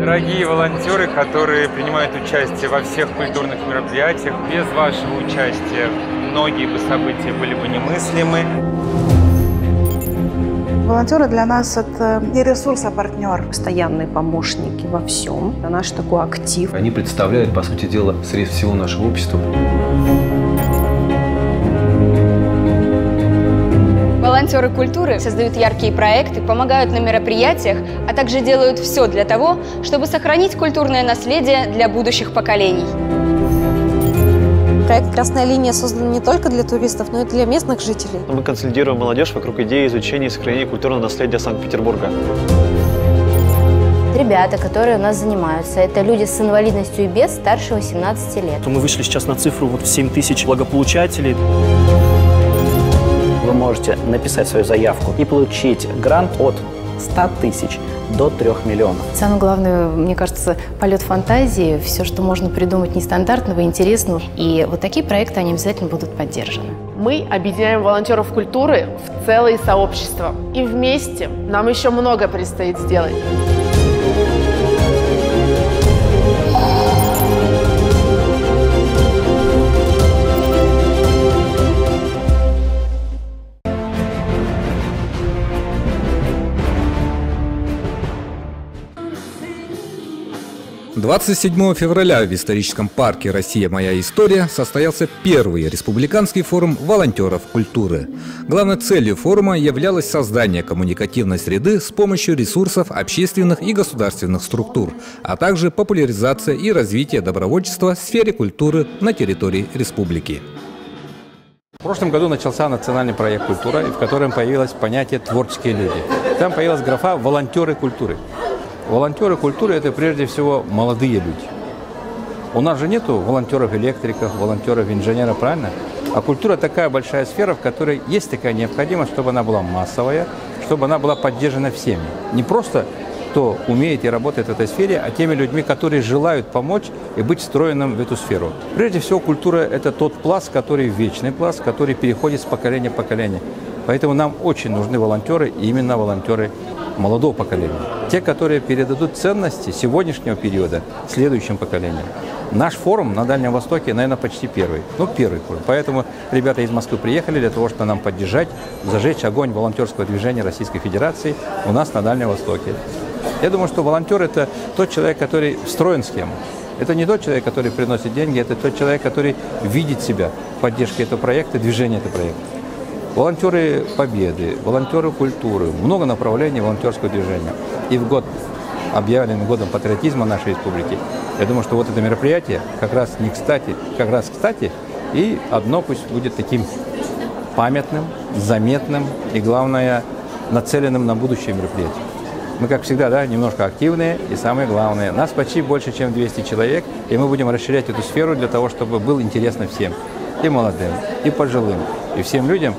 Дорогие волонтеры, которые принимают участие во всех культурных мероприятиях, без вашего участия многие бы события были бы немыслимы. Волонтеры для нас это не ресурс, а партнер. Постоянные помощники во всем. Это наш такой актив. Они представляют, по сути дела, срез всего нашего общества. Волонтеры культуры создают яркие проекты, помогают на мероприятиях, а также делают все для того, чтобы сохранить культурное наследие для будущих поколений. Проект «Красная линия» создан не только для туристов, но и для местных жителей. Мы консолидируем молодежь вокруг идеи изучения и сохранения культурного наследия Санкт-Петербурга. Ребята, которые у нас занимаются, это люди с инвалидностью и без, старше 18 лет. Мы вышли сейчас на цифру 7000 благополучателей. Вы можете написать свою заявку и получить грант от 100 тысяч до 3 миллионов. Самое главное, мне кажется, полет фантазии, все, что можно придумать нестандартного, интересного. И вот такие проекты, они обязательно будут поддержаны. Мы объединяем волонтеров культуры в целые сообщества. И вместе нам еще много предстоит сделать. – 27 февраля в историческом парке «Россия. Моя история» состоялся первый республиканский форум волонтеров культуры. Главной целью форума являлось создание коммуникативной среды с помощью ресурсов общественных и государственных структур, а также популяризация и развитие добровольчества в сфере культуры на территории республики. В прошлом году начался национальный проект «Культура», в котором появилось понятие «творческие люди». Там появилась графа «волонтеры культуры». Волонтеры культуры – это прежде всего молодые люди. У нас же нету волонтеров-электриков, волонтеров-инженеров, правильно? А культура такая большая сфера, в которой есть такая необходимость, чтобы она была массовая, чтобы она была поддержана всеми. Не просто кто умеет и работает в этой сфере, а теми людьми, которые желают помочь и быть встроенным в эту сферу. Прежде всего, культура – это тот пласт, который вечный пласт, который переходит с поколения в поколение. Поэтому нам очень нужны волонтеры, и именно волонтеры молодого поколения. Те, которые передадут ценности сегодняшнего периода следующим поколениям. Наш форум на Дальнем Востоке, наверное, почти первый. Первый форум. Поэтому ребята из Москвы приехали для того, чтобы нам поддержать, зажечь огонь волонтерского движения Российской Федерации у нас на Дальнем Востоке. Я думаю, что волонтер – это тот человек, который встроен в схему. Это не тот человек, который приносит деньги, это тот человек, который видит себя в поддержке этого проекта, движения этого проекта. Волонтеры победы, волонтеры культуры, много направлений волонтерского движения. И в год, объявленный годом патриотизма нашей республики, я думаю, что вот это мероприятие как раз не кстати, кстати, и одно пусть будет таким памятным, заметным и, главное, нацеленным на будущее мероприятие. Мы, как всегда, немножко активные, и самое главное, нас почти больше, чем 200 человек, и мы будем расширять эту сферу для того, чтобы было интересно всем, и молодым, и пожилым, и всем людям.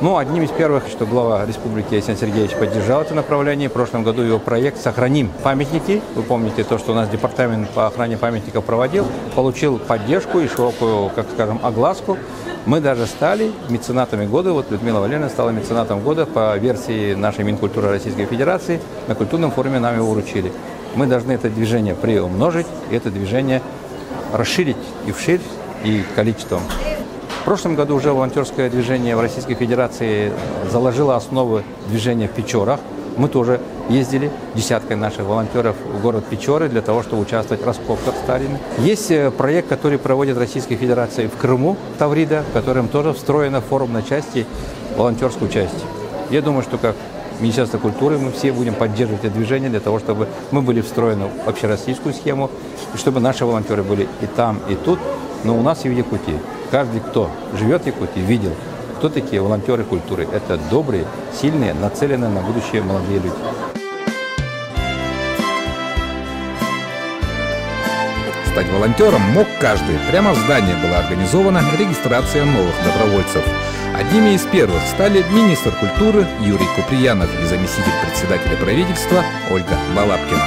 Одним из первых, что глава республики Александр Сергеевич поддержал это направление. В прошлом году его проект «Сохраним памятники». Вы помните то, что у нас департамент по охране памятников проводил, получил поддержку и широкую, огласку. Мы даже стали меценатами года. Вот Людмила Валерьевна стала меценатом года по версии нашей Минкультуры Российской Федерации. На культурном форуме нам его вручили. Мы должны это движение приумножить, и это движение расширить и вширь, и количеством. В прошлом году уже волонтерское движение в Российской Федерации заложило основы движения в Печорах. Мы тоже ездили десяткой наших волонтеров в город Печоры для того, чтобы участвовать в раскопках старинных. Есть проект, который проводит Российская Федерация в Крыму, Таврида, в котором тоже встроена в форумной части волонтерскую часть. Я думаю, что как Министерство культуры мы все будем поддерживать это движение для того, чтобы мы были встроены в общероссийскую схему, и чтобы наши волонтеры были и там, и тут, но у нас и в Якутии. Каждый, кто живет в Якутии, видел, кто такие волонтеры культуры. Это добрые, сильные, нацеленные на будущее молодые люди. Стать волонтером мог каждый. Прямо в здании была организована регистрация новых добровольцев. Одними из первых стали министр культуры Юрий Куприянов и заместитель председателя правительства Ольга Балабкина.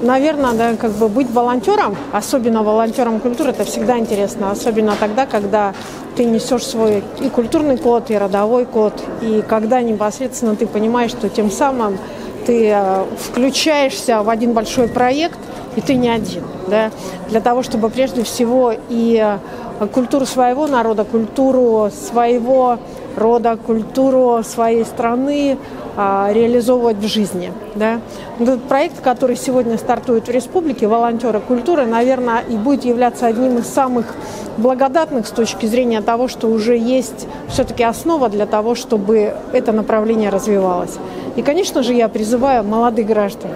Наверное, быть волонтером, особенно волонтером культуры, это всегда интересно. Особенно тогда, когда ты несешь свой и культурный код, и родовой код, и когда непосредственно ты понимаешь, что тем самым ты включаешься в один большой проект, и ты не один. Да? Для того, чтобы прежде всего и культуру своего народа, культуру своего рода, культуру своей страны реализовывать в жизни. Да? Этот проект, который сегодня стартует в республике, «Волонтеры культуры», наверное, и будет являться одним из самых благодатных с точки зрения того, что уже есть все-таки основа для того, чтобы это направление развивалось. И, конечно же, я призываю молодых граждан,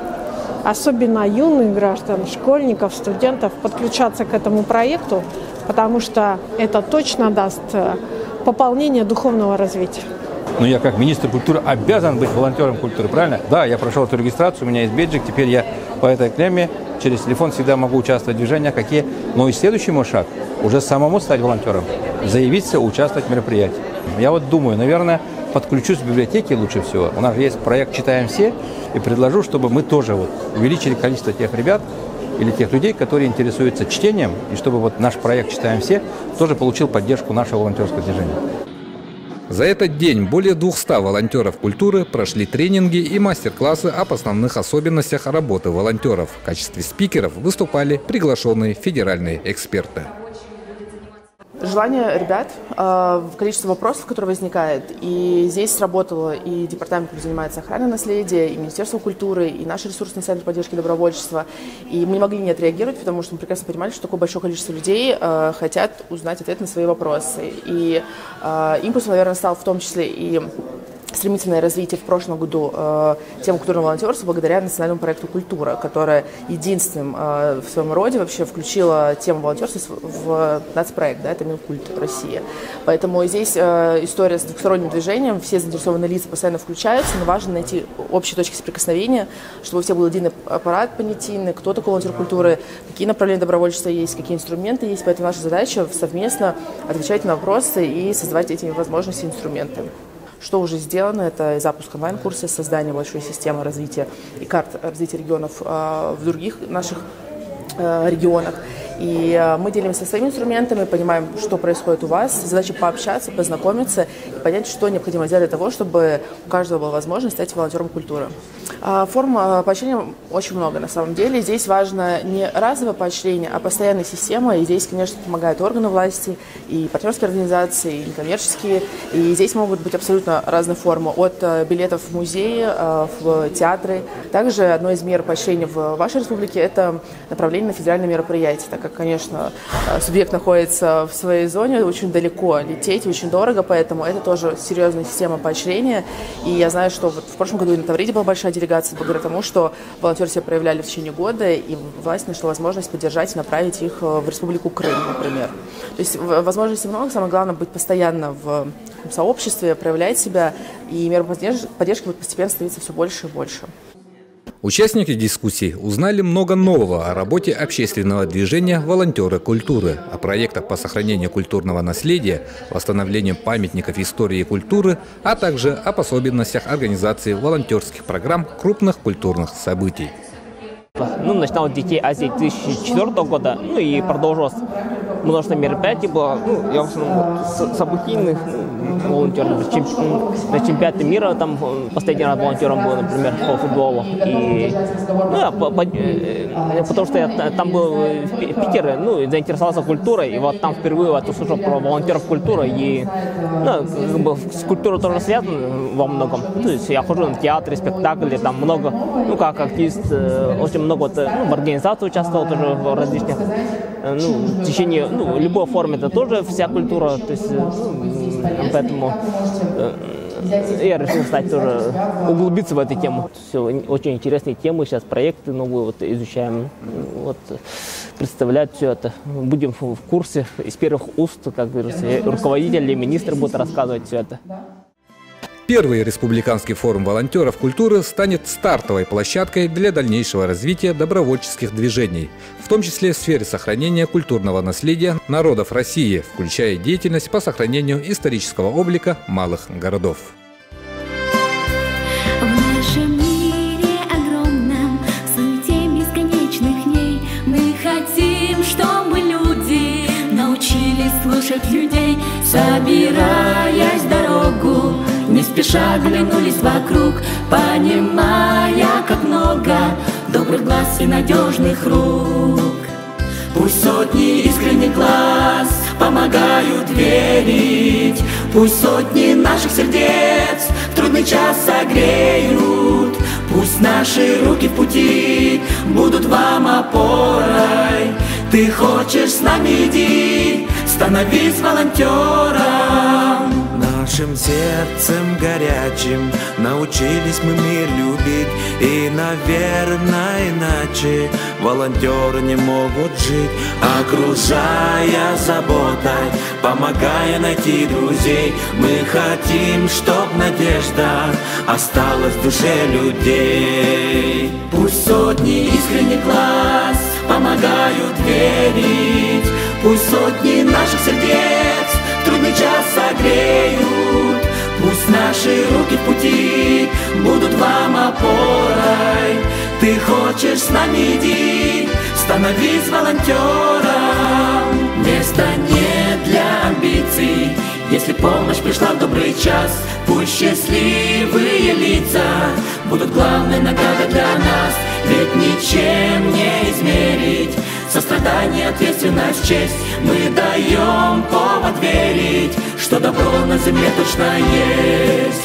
особенно юных граждан, школьников, студентов, подключаться к этому проекту, потому что это точно даст пополнение духовного развития. Но я как министр культуры обязан быть волонтером культуры, правильно? Да, я прошел эту регистрацию, у меня есть бейджик, теперь я по этой клемме через телефон всегда могу участвовать в движениях, какие. Но и следующий мой шаг – уже самому стать волонтером, заявиться, участвовать в мероприятии. Я вот думаю, наверное, подключусь в библиотеке лучше всего. У нас есть проект «Читаем все», и предложу, чтобы мы тоже вот увеличили количество тех ребят или тех людей, которые интересуются чтением, и чтобы вот наш проект «Читаем все» тоже получил поддержку нашего волонтерского движения. За этот день более 200 волонтеров культуры прошли тренинги и мастер-классы об основных особенностях работы волонтеров. В качестве спикеров выступали приглашенные федеральные эксперты. Желание ребят, количество вопросов, которые возникает, и здесь сработало и департамент, который занимается охраной наследия, и Министерство культуры, и наш ресурсный центр поддержки добровольчества. И мы не могли не отреагировать, потому что мы прекрасно понимали, что такое большое количество людей хотят узнать ответ на свои вопросы. И импульс, наверное, стал в том числе и стремительное развитие в прошлом году темы культурного волонтерства благодаря национальному проекту «Культура», которая единственным в своем роде вообще включила тему волонтерства в нацпроект, да, это Минкульт России. Поэтому здесь история с двухсторонним движением, все заинтересованные лица постоянно включаются, но важно найти общие точки соприкосновения, чтобы у всех был единый аппарат понятийный, кто такой волонтер культуры, какие направления добровольчества есть, какие инструменты есть. Поэтому наша задача совместно отвечать на вопросы и создавать эти возможности и инструменты. Что уже сделано, это запуск онлайн-курса, создание большой системы развития и карт развития регионов в других наших регионах. И мы делимся своими инструментами, понимаем, что происходит у вас. Задача пообщаться, познакомиться и понять, что необходимо сделать для того, чтобы у каждого была возможность стать волонтером культуры. Форм поощрения очень много на самом деле. Здесь важно не разовое поощрение, а постоянная система. И здесь, конечно, помогают органы власти, и партнерские организации, и некоммерческие. И здесь могут быть абсолютно разные формы. От билетов в музеи, в театры. Также одно из мер поощрения в вашей республике – это направление на федеральные мероприятия. Так как, конечно, субъект находится в своей зоне, очень далеко лететь, очень дорого, поэтому это тоже серьезная система поощрения. И я знаю, что вот в прошлом году и на Тавриде была большая делегация благодаря тому, что волонтеры себя проявляли в течение года, и власть нашла возможность поддержать и направить их в Республику Крым, например. То есть возможностей много, самое главное быть постоянно в сообществе, проявлять себя, и меры поддержки будут постепенно становиться все больше и больше. Участники дискуссий узнали много нового о работе общественного движения «Волонтеры культуры», о проектах по сохранению культурного наследия, восстановлению памятников истории и культуры, а также об особенностях организации волонтерских программ крупных культурных событий. Начинал детей Азии 2004 года, и продолжилось множество мероприятий было, я в основном событийных, волонтеров. На чемпионате мира там последний раз волонтером был, например, по футболу. И, потому что я там был в Питере, и заинтересовался культурой, и вот там впервые услышал про волонтеров культуры, и с культурой тоже связан во многом. То есть я хожу на театры, спектакли, там много, как артист, очень много в организации участвовал тоже в различных, в течение, любой форме это тоже вся культура, то есть, поэтому я решил стать тоже, углубиться в эту тему. Все, очень интересные темы, сейчас проекты новые изучаем, представлять все это. Будем в курсе из первых уст, как говорится, руководители, министры будут рассказывать все это. Первый республиканский форум волонтеров культуры станет стартовой площадкой для дальнейшего развития добровольческих движений, в том числе в сфере сохранения культурного наследия народов России, включая деятельность по сохранению исторического облика малых городов. В нашем мире огромном, в суете бесконечных дней, мы хотим, чтобы люди научились слушать людей, собираясь в дорогу. Не спеша оглянулись вокруг, понимая и надежных рук. Пусть сотни искренних глаз помогают верить, пусть сотни наших сердец в трудный час согреют. Пусть наши руки в пути будут вам опорой. Ты хочешь с нами, иди, становись волонтером. Нашим сердцем горячим научились мы мир любить. И, наверное, иначе волонтеры не могут жить. Окружая заботой, помогая найти друзей, мы хотим, чтоб надежда осталась в душе людей. Пусть сотни искренних глаз помогают верить, пусть сотни наших сердец в трудный час согреют. Пусть наши руки в пути будут вам опорой. Ты хочешь с нами, иди, становись волонтером. Места нет для амбиций, если помощь пришла в добрый час. Пусть счастливые лица будут главной наградой для нас. Ведь ничем не измерить сострадание, ответственность, честь. Мы даем повод верить, что добро на земле точно есть.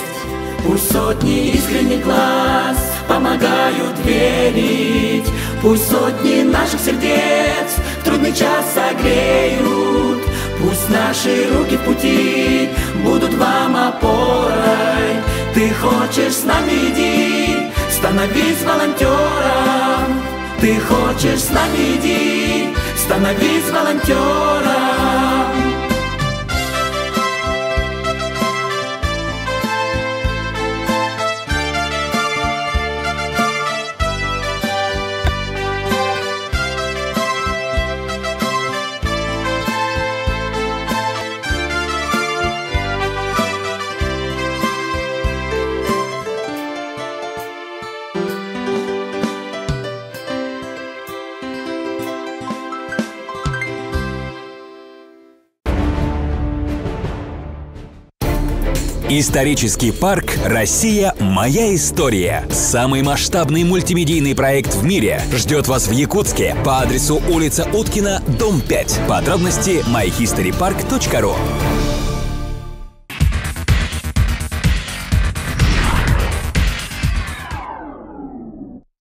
Пусть сотни искренних глаз помогают верить, пусть сотни наших сердец в трудный час согреют. Пусть наши руки в пути будут вам опорой. Ты хочешь с нами, иди, становись волонтером. Ты хочешь с нами, иди, становись волонтером. Исторический парк «Россия. Моя история». Самый масштабный мультимедийный проект в мире ждет вас в Якутске по адресу улица Уткина, дом 5. Подробности myhistorypark.ru.